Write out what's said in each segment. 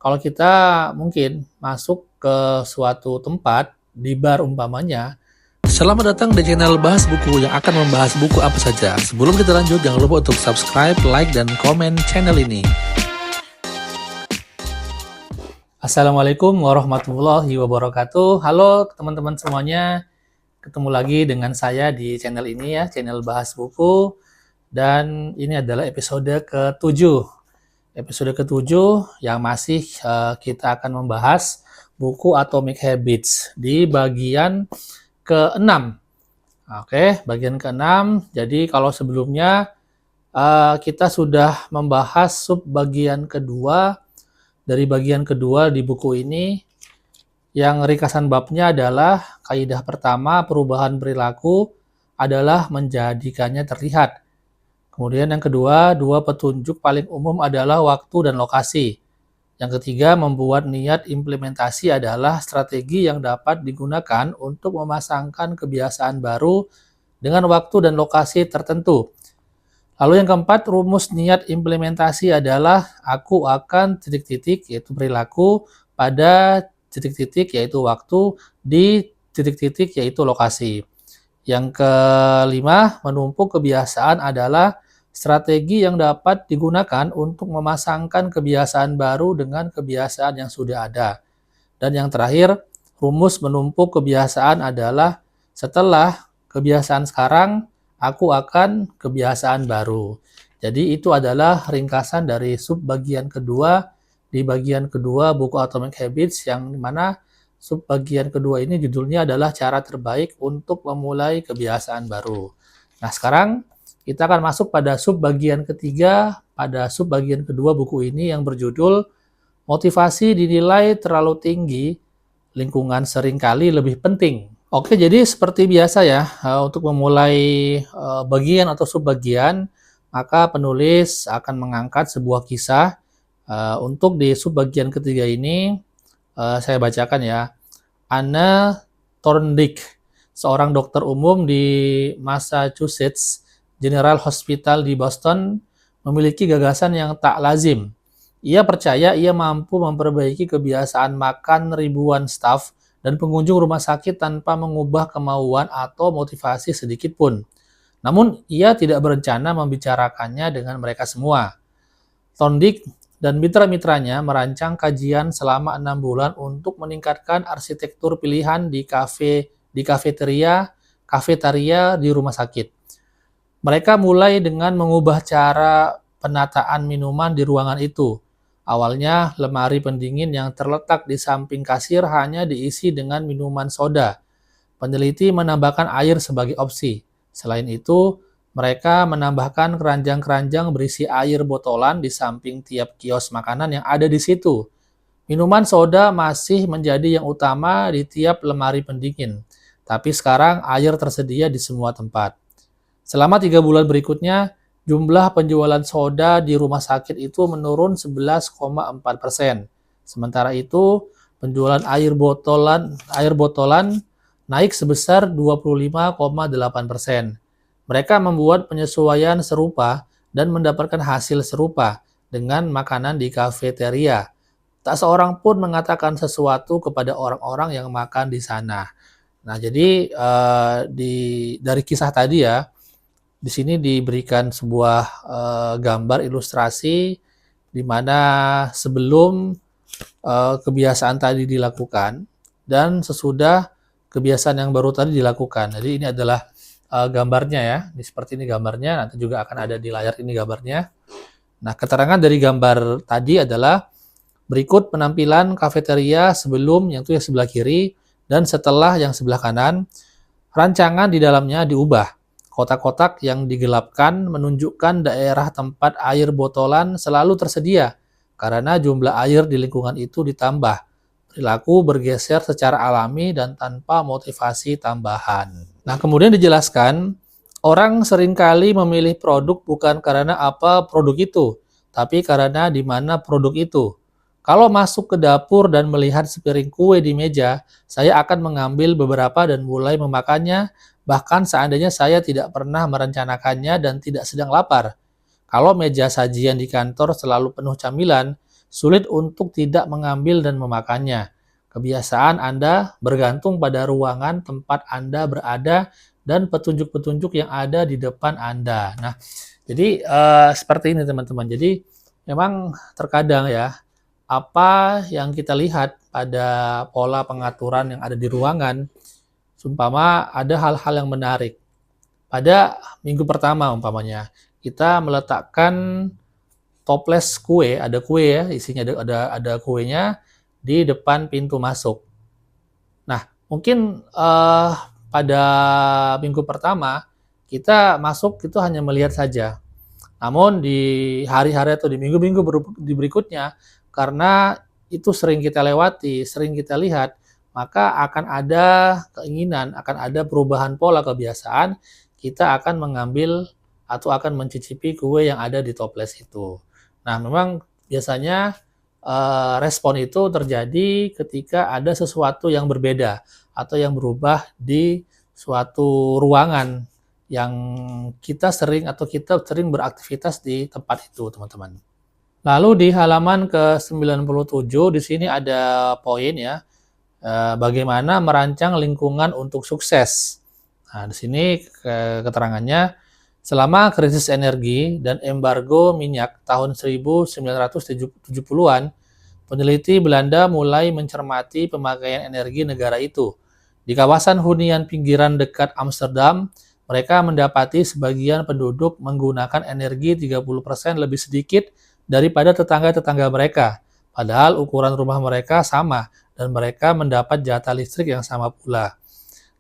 Kalau kita mungkin masuk ke suatu tempat, di bar umpamanya. Selamat datang di channel Bahas Buku yang akan membahas buku apa saja. Sebelum kita lanjut, jangan lupa untuk subscribe, like, dan komen channel ini. Assalamualaikum warahmatullahi wabarakatuh. Halo teman-teman semuanya. Ketemu lagi dengan saya di channel ini ya, channel Bahas Buku. Dan ini adalah episode ke-7. Episode ke-7 yang masih kita akan membahas buku Atomic Habits di bagian ke-6. Oke, bagian ke-6. Jadi kalau sebelumnya kita sudah membahas sub bagian kedua dari bagian kedua di buku ini, yang ringkasan babnya adalah kaidah pertama perubahan perilaku adalah menjadikannya terlihat. Kemudian yang kedua, dua petunjuk paling umum adalah waktu dan lokasi. Yang ketiga, membuat niat implementasi adalah strategi yang dapat digunakan untuk memasangkan kebiasaan baru dengan waktu dan lokasi tertentu. Lalu yang keempat, rumus niat implementasi adalah aku akan titik-titik yaitu perilaku pada titik-titik yaitu waktu di titik-titik yaitu lokasi. Yang kelima, menumpuk kebiasaan adalah strategi yang dapat digunakan untuk memasangkan kebiasaan baru dengan kebiasaan yang sudah ada. Dan yang terakhir, rumus menumpuk kebiasaan adalah setelah kebiasaan sekarang, aku akan kebiasaan baru. Jadi itu adalah ringkasan dari sub bagian kedua di bagian kedua buku Atomic Habits, yang dimana sub bagian kedua ini judulnya adalah cara terbaik untuk memulai kebiasaan baru. Nah, sekarang kita akan masuk pada sub bagian ketiga pada sub bagian kedua buku ini yang berjudul motivasi dinilai terlalu tinggi, lingkungan seringkali lebih penting. Oke, jadi seperti biasa ya, untuk memulai bagian atau sub bagian, maka penulis akan mengangkat sebuah kisah. Untuk di sub bagian ketiga ini, saya bacakan ya. Anna Thorndike, seorang dokter umum di Massachusetts General Hospital di Boston, memiliki gagasan yang tak lazim. Ia percaya ia mampu memperbaiki kebiasaan makan ribuan staf dan pengunjung rumah sakit tanpa mengubah kemauan atau motivasi sedikit pun. Namun, ia tidak berencana membicarakannya dengan mereka semua. Thorndike dan mitra-mitranya merancang kajian selama 6 bulan untuk meningkatkan arsitektur pilihan di kafetaria di rumah sakit. Mereka mulai dengan mengubah cara penataan minuman di ruangan itu. Awalnya, lemari pendingin yang terletak di samping kasir hanya diisi dengan minuman soda. Peneliti menambahkan air sebagai opsi. Selain itu, mereka menambahkan keranjang-keranjang berisi air botolan di samping tiap kios makanan yang ada di situ. Minuman soda masih menjadi yang utama di tiap lemari pendingin, tapi sekarang air tersedia di semua tempat. Selama 3 bulan berikutnya, jumlah penjualan soda di rumah sakit itu menurun 11,4%. Sementara itu, penjualan air botolan naik sebesar 25,8%. Mereka membuat penyesuaian serupa dan mendapatkan hasil serupa dengan makanan di kafeteria. Tak seorang pun mengatakan sesuatu kepada orang-orang yang makan di sana. Nah, jadi dari kisah tadi ya, di sini diberikan sebuah gambar ilustrasi di mana sebelum kebiasaan tadi dilakukan dan sesudah kebiasaan yang baru tadi dilakukan. Jadi ini adalah gambarnya ya, ini seperti ini gambarnya, nanti juga akan ada di layar ini gambarnya. Nah, keterangan dari gambar tadi adalah berikut penampilan kafeteria sebelum yang itu yang sebelah kiri dan setelah yang sebelah kanan. Rancangan di dalamnya diubah. Kotak-kotak yang digelapkan menunjukkan daerah tempat air botolan selalu tersedia karena jumlah air di lingkungan itu ditambah. Perilaku bergeser secara alami dan tanpa motivasi tambahan. Nah, kemudian dijelaskan, orang seringkali memilih produk bukan karena apa produk itu, tapi karena di mana produk itu. Kalau masuk ke dapur dan melihat sepiring kue di meja, saya akan mengambil beberapa dan mulai memakannya, bahkan seandainya saya tidak pernah merencanakannya dan tidak sedang lapar. Kalau meja sajian di kantor selalu penuh camilan, sulit untuk tidak mengambil dan memakannya. Kebiasaan Anda bergantung pada ruangan tempat Anda berada dan petunjuk-petunjuk yang ada di depan Anda. Nah, jadi seperti ini teman-teman. Jadi memang terkadang ya, apa yang kita lihat pada pola pengaturan yang ada di ruangan, umpama ada hal-hal yang menarik. Pada minggu pertama umpamanya, kita meletakkan toples kue, ada kue ya, isinya ada kuenya di depan pintu masuk. Nah, mungkin pada minggu pertama kita masuk itu hanya melihat saja. Namun di hari-hari atau di minggu-minggu berikutnya, karena itu sering kita lewati, sering kita lihat, maka akan ada keinginan, akan ada perubahan pola kebiasaan, kita akan mengambil atau akan mencicipi kue yang ada di toples itu. Nah, memang biasanya respon itu terjadi ketika ada sesuatu yang berbeda atau yang berubah di suatu ruangan yang kita sering beraktivitas di tempat itu, teman-teman. Lalu di halaman ke-97 di sini ada poin ya, bagaimana merancang lingkungan untuk sukses. Nah, di sini keterangannya, selama krisis energi dan embargo minyak tahun 1970-an, peneliti Belanda mulai mencermati pemakaian energi negara itu. Di kawasan hunian pinggiran dekat Amsterdam, mereka mendapati sebagian penduduk menggunakan energi 30% lebih sedikit daripada tetangga-tetangga mereka. Padahal ukuran rumah mereka sama dan mereka mendapat jatah listrik yang sama pula.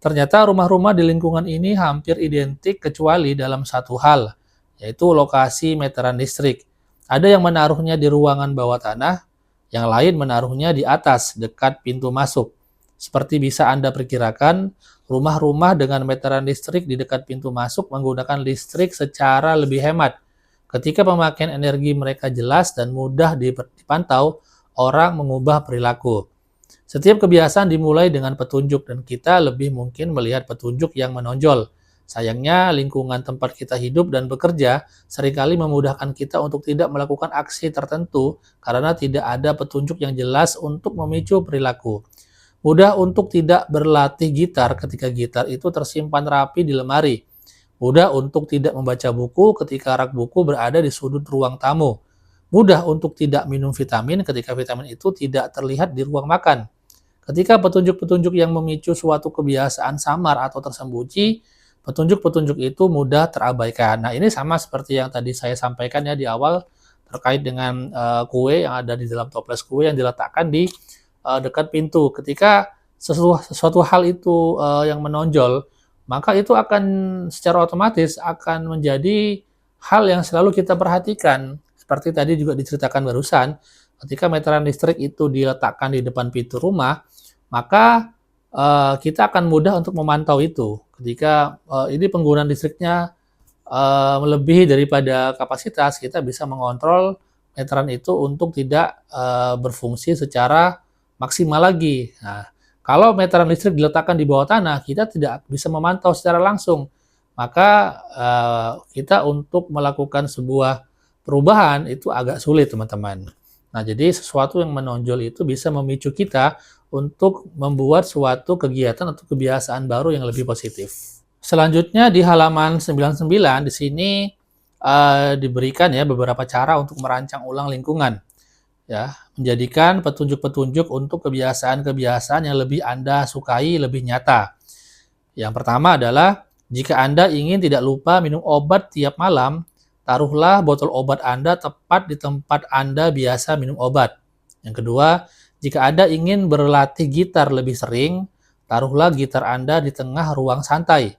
Ternyata rumah-rumah di lingkungan ini hampir identik kecuali dalam satu hal, yaitu lokasi meteran listrik. Ada yang menaruhnya di ruangan bawah tanah, yang lain menaruhnya di atas, dekat pintu masuk. Seperti bisa Anda perkirakan, rumah-rumah dengan meteran listrik di dekat pintu masuk menggunakan listrik secara lebih hemat. Ketika pemakaian energi mereka jelas dan mudah dipantau, orang mengubah perilaku. Setiap kebiasaan dimulai dengan petunjuk dan kita lebih mungkin melihat petunjuk yang menonjol. Sayangnya, lingkungan tempat kita hidup dan bekerja seringkali memudahkan kita untuk tidak melakukan aksi tertentu karena tidak ada petunjuk yang jelas untuk memicu perilaku. Mudah untuk tidak berlatih gitar ketika gitar itu tersimpan rapi di lemari. Mudah untuk tidak membaca buku ketika rak buku berada di sudut ruang tamu. Mudah untuk tidak minum vitamin ketika vitamin itu tidak terlihat di ruang makan. Ketika petunjuk-petunjuk yang memicu suatu kebiasaan samar atau tersembunyi, petunjuk-petunjuk itu mudah terabaikan. Nah, ini sama seperti yang tadi saya sampaikan ya di awal terkait dengan kue yang ada di dalam toples kue yang diletakkan di dekat pintu. Ketika sesuatu hal itu yang menonjol, maka itu akan secara otomatis akan menjadi hal yang selalu kita perhatikan. Seperti tadi juga diceritakan barusan, ketika meteran listrik itu diletakkan di depan pintu rumah, maka kita akan mudah untuk memantau itu. Ketika ini penggunaan listriknya melebihi daripada kapasitas, kita bisa mengontrol meteran itu untuk tidak berfungsi secara maksimal lagi. Nah, kalau meteran listrik diletakkan di bawah tanah, kita tidak bisa memantau secara langsung. Maka kita untuk melakukan sebuah perubahan itu agak sulit, teman-teman. Nah, jadi sesuatu yang menonjol itu bisa memicu kita untuk membuat suatu kegiatan atau kebiasaan baru yang lebih positif. Selanjutnya di halaman 99 di sini diberikan ya beberapa cara untuk merancang ulang lingkungan. Ya, menjadikan petunjuk-petunjuk untuk kebiasaan-kebiasaan yang lebih Anda sukai lebih nyata. Yang pertama adalah, jika Anda ingin tidak lupa minum obat tiap malam, taruhlah botol obat Anda tepat di tempat Anda biasa minum obat. Yang kedua, jika Anda ingin berlatih gitar lebih sering, taruhlah gitar Anda di tengah ruang santai.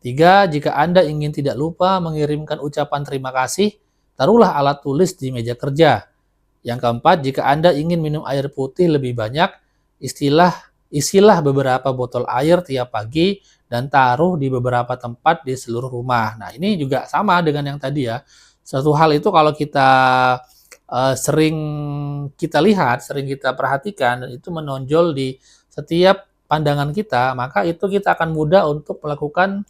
3. Jika Anda ingin tidak lupa mengirimkan ucapan terima kasih, taruhlah alat tulis di meja kerja. Yang keempat, jika Anda ingin minum air putih lebih banyak, isilah beberapa botol air tiap pagi dan taruh di beberapa tempat di seluruh rumah. Nah, ini juga sama dengan yang tadi ya. Suatu hal itu kalau kita sering kita lihat, sering kita perhatikan, dan itu menonjol di setiap pandangan kita, maka itu kita akan mudah untuk melakukan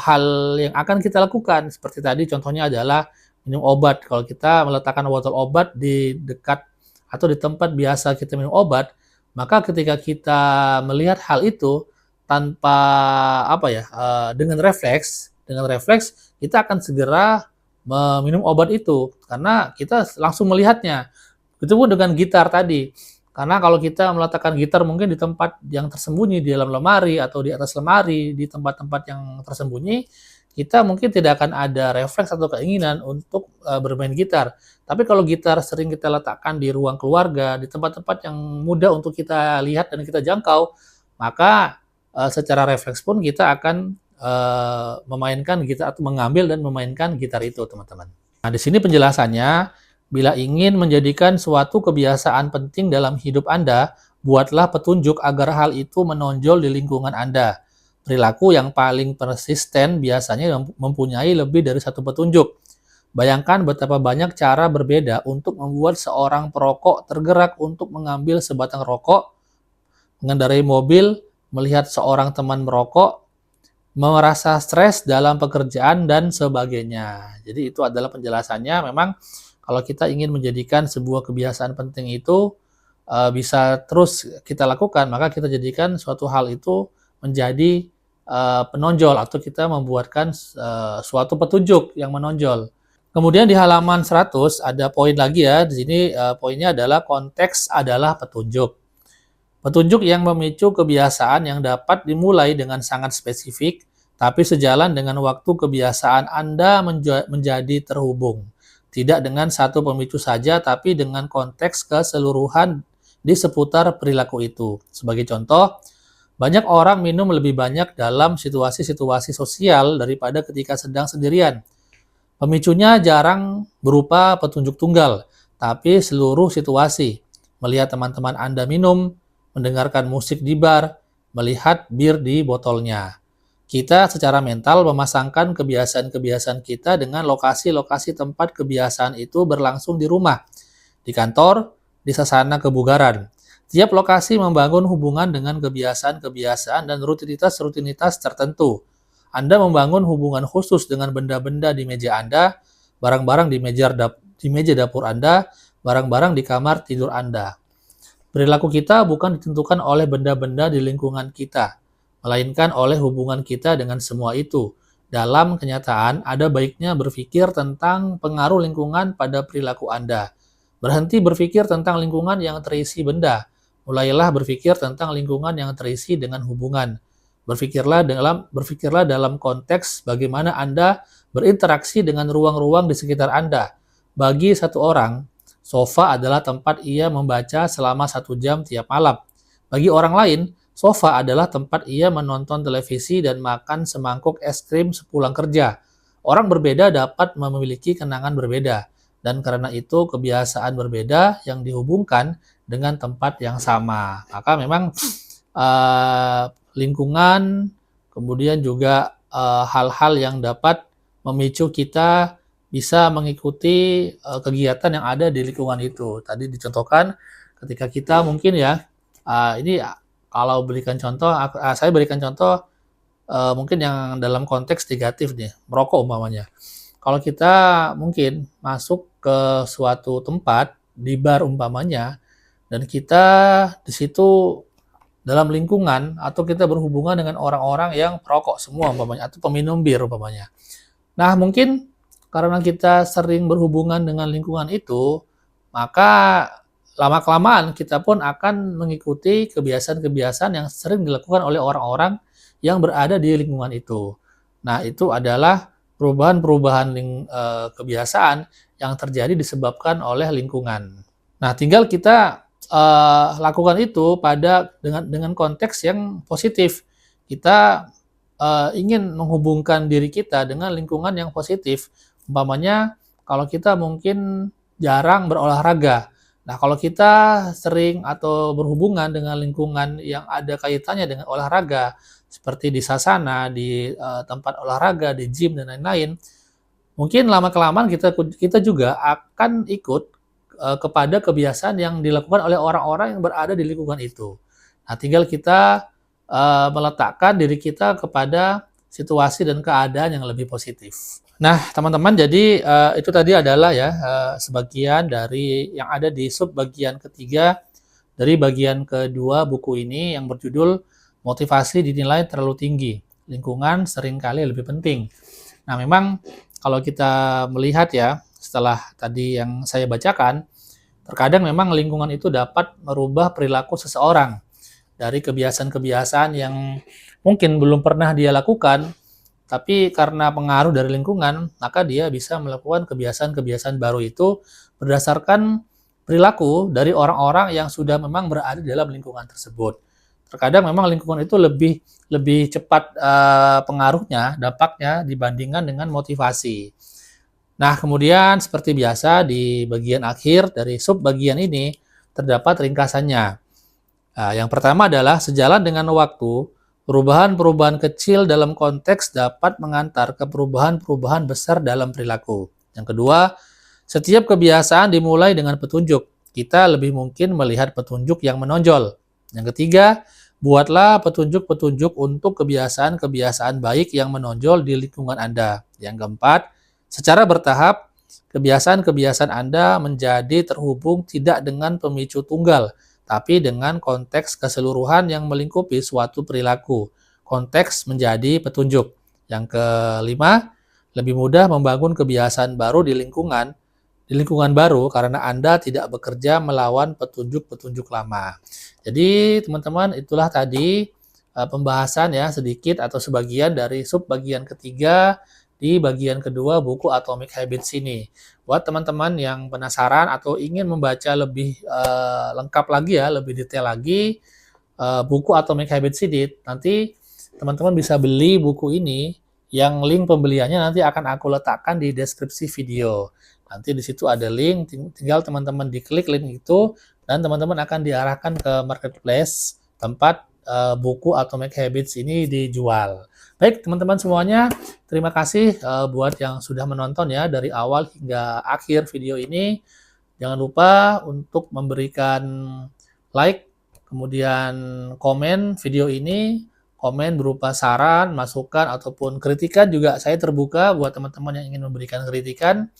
hal yang akan kita lakukan. Seperti tadi contohnya adalah minum obat. Kalau kita meletakkan botol obat di dekat atau di tempat biasa kita minum obat, maka ketika kita melihat hal itu tanpa dengan refleks kita akan segera meminum obat itu karena kita langsung melihatnya. Itu pun dengan gitar tadi. Karena kalau kita meletakkan gitar mungkin di tempat yang tersembunyi, di dalam lemari atau di atas lemari, di tempat-tempat yang tersembunyi, kita mungkin tidak akan ada refleks atau keinginan untuk bermain gitar. Tapi kalau gitar sering kita letakkan di ruang keluarga, di tempat-tempat yang mudah untuk kita lihat dan kita jangkau, maka secara refleks pun kita akan memainkan gitar atau mengambil dan memainkan gitar itu, teman-teman. Nah, di sini penjelasannya, bila ingin menjadikan suatu kebiasaan penting dalam hidup Anda, buatlah petunjuk agar hal itu menonjol di lingkungan Anda. Perilaku yang paling persisten biasanya mempunyai lebih dari satu petunjuk. Bayangkan betapa banyak cara berbeda untuk membuat seorang perokok tergerak untuk mengambil sebatang rokok, mengendarai mobil, melihat seorang teman merokok, merasa stres dalam pekerjaan, dan sebagainya. Jadi itu adalah penjelasannya. Memang kalau kita ingin menjadikan sebuah kebiasaan penting itu bisa terus kita lakukan, maka kita jadikan suatu hal itu menjadi penonjol atau kita membuatkan suatu petunjuk yang menonjol. Kemudian di halaman 100 ada poin lagi ya. Di sini poinnya adalah konteks adalah petunjuk. Petunjuk yang memicu kebiasaan yang dapat dimulai dengan sangat spesifik, tapi sejalan dengan waktu kebiasaan Anda menjadi terhubung. Tidak dengan satu pemicu saja, tapi dengan konteks keseluruhan di seputar perilaku itu. Sebagai contoh, banyak orang minum lebih banyak dalam situasi-situasi sosial daripada ketika sedang sendirian. Pemicunya jarang berupa petunjuk tunggal, tapi seluruh situasi. Melihat teman-teman Anda minum, mendengarkan musik di bar, melihat bir di botolnya. Kita secara mental memasangkan kebiasaan-kebiasaan kita dengan lokasi-lokasi tempat kebiasaan itu berlangsung di rumah, di kantor, di sasana kebugaran. Tiap lokasi membangun hubungan dengan kebiasaan-kebiasaan dan rutinitas-rutinitas tertentu. Anda membangun hubungan khusus dengan benda-benda di meja Anda, barang-barang di meja dapur Anda, barang-barang di kamar tidur Anda. Perilaku kita bukan ditentukan oleh benda-benda di lingkungan kita, melainkan oleh hubungan kita dengan semua itu. Dalam kenyataan, ada baiknya berpikir tentang pengaruh lingkungan pada perilaku Anda. Berhenti berpikir tentang lingkungan yang terisi benda. Mulailah berpikir tentang lingkungan yang terisi dengan hubungan. Berpikirlah dalam konteks bagaimana Anda berinteraksi dengan ruang-ruang di sekitar Anda. Bagi satu orang, sofa adalah tempat ia membaca selama 1 jam tiap malam. Bagi orang lain, sofa adalah tempat ia menonton televisi dan makan semangkuk es krim sepulang kerja. Orang berbeda dapat memiliki kenangan berbeda, dan karena itu kebiasaan berbeda yang dihubungkan dengan tempat yang sama. Maka memang lingkungan, kemudian juga hal-hal yang dapat memicu kita bisa mengikuti kegiatan yang ada di lingkungan itu. Tadi dicontohkan ketika kita mungkin ya, ini kalau saya berikan contoh mungkin yang dalam konteks negatif nih, merokok umpamanya. Kalau kita mungkin masuk ke suatu tempat di bar umpamanya, dan kita di situ dalam lingkungan atau kita berhubungan dengan orang-orang yang perokok semua umpamanya atau peminum bir umpamanya. Nah, mungkin karena kita sering berhubungan dengan lingkungan itu, maka lama-kelamaan kita pun akan mengikuti kebiasaan-kebiasaan yang sering dilakukan oleh orang-orang yang berada di lingkungan itu. Nah, itu adalah perubahan-perubahan kebiasaan yang terjadi disebabkan oleh lingkungan. Nah, tinggal kita lakukan itu dengan konteks yang positif. Kita ingin menghubungkan diri kita dengan lingkungan yang positif. Umpamanya kalau kita mungkin jarang berolahraga. Nah, kalau kita sering atau berhubungan dengan lingkungan yang ada kaitannya dengan olahraga, seperti di sasana, di tempat olahraga, di gym dan lain-lain, mungkin lama-kelamaan kita juga akan ikut kepada kebiasaan yang dilakukan oleh orang-orang yang berada di lingkungan itu. Nah, tinggal kita meletakkan diri kita kepada situasi dan keadaan yang lebih positif. Nah, teman-teman, jadi itu tadi adalah ya sebagian dari yang ada di sub bagian ketiga dari bagian kedua buku ini yang berjudul Motivasi Dinilai Terlalu Tinggi, Lingkungan Seringkali Lebih Penting. Nah, memang kalau kita melihat ya, setelah tadi yang saya bacakan, terkadang memang lingkungan itu dapat merubah perilaku seseorang dari kebiasaan-kebiasaan yang mungkin belum pernah dia lakukan, tapi karena pengaruh dari lingkungan, maka dia bisa melakukan kebiasaan-kebiasaan baru itu berdasarkan perilaku dari orang-orang yang sudah memang berada di dalam lingkungan tersebut. Terkadang memang lingkungan itu lebih lebih cepat pengaruhnya, dampaknya dibandingkan dengan motivasi. Nah, kemudian seperti biasa di bagian akhir dari sub bagian ini terdapat ringkasannya. Nah, yang pertama adalah sejalan dengan waktu, perubahan-perubahan kecil dalam konteks dapat mengantar ke perubahan-perubahan besar dalam perilaku. Yang kedua, setiap kebiasaan dimulai dengan petunjuk. Kita lebih mungkin melihat petunjuk yang menonjol. Yang ketiga, buatlah petunjuk-petunjuk untuk kebiasaan-kebiasaan baik yang menonjol di lingkungan Anda. Yang keempat, secara bertahap, kebiasaan-kebiasaan Anda menjadi terhubung tidak dengan pemicu tunggal, tapi dengan konteks keseluruhan yang melingkupi suatu perilaku. Konteks menjadi petunjuk. Yang kelima, lebih mudah membangun kebiasaan baru di lingkungan baru karena Anda tidak bekerja melawan petunjuk-petunjuk lama. Jadi, teman-teman, itulah tadi pembahasan ya sedikit atau sebagian dari sub bagian ketiga di bagian kedua buku Atomic Habits ini. Buat teman-teman yang penasaran atau ingin membaca lebih lengkap lagi ya, lebih detail lagi buku Atomic Habits ini, nanti teman-teman bisa beli buku ini yang link pembeliannya nanti akan aku letakkan di deskripsi video. Nanti di situ ada link, tinggal teman-teman diklik link itu dan teman-teman akan diarahkan ke marketplace tempat buku Atomic Habits ini dijual. Baik, teman-teman semuanya, terima kasih buat yang sudah menonton ya dari awal hingga akhir video ini. Jangan lupa untuk memberikan like, kemudian komen video ini, komen berupa saran, masukan, ataupun kritikan juga saya terbuka buat teman-teman yang ingin memberikan kritikan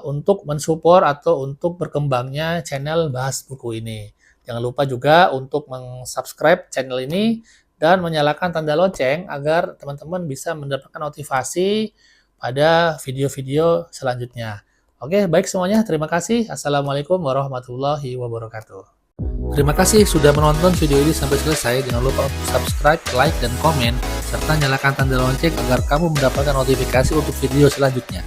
untuk mensupport atau untuk berkembangnya channel Bahas Buku ini. Jangan lupa juga untuk meng-subscribe channel ini dan menyalakan tanda lonceng agar teman-teman bisa mendapatkan notifikasi pada video-video selanjutnya. Oke, baik semuanya. Terima kasih. Assalamualaikum warahmatullahi wabarakatuh. Terima kasih sudah menonton video ini sampai selesai. Jangan lupa untuk subscribe, like, dan komen, serta nyalakan tanda lonceng agar kamu mendapatkan notifikasi untuk video selanjutnya.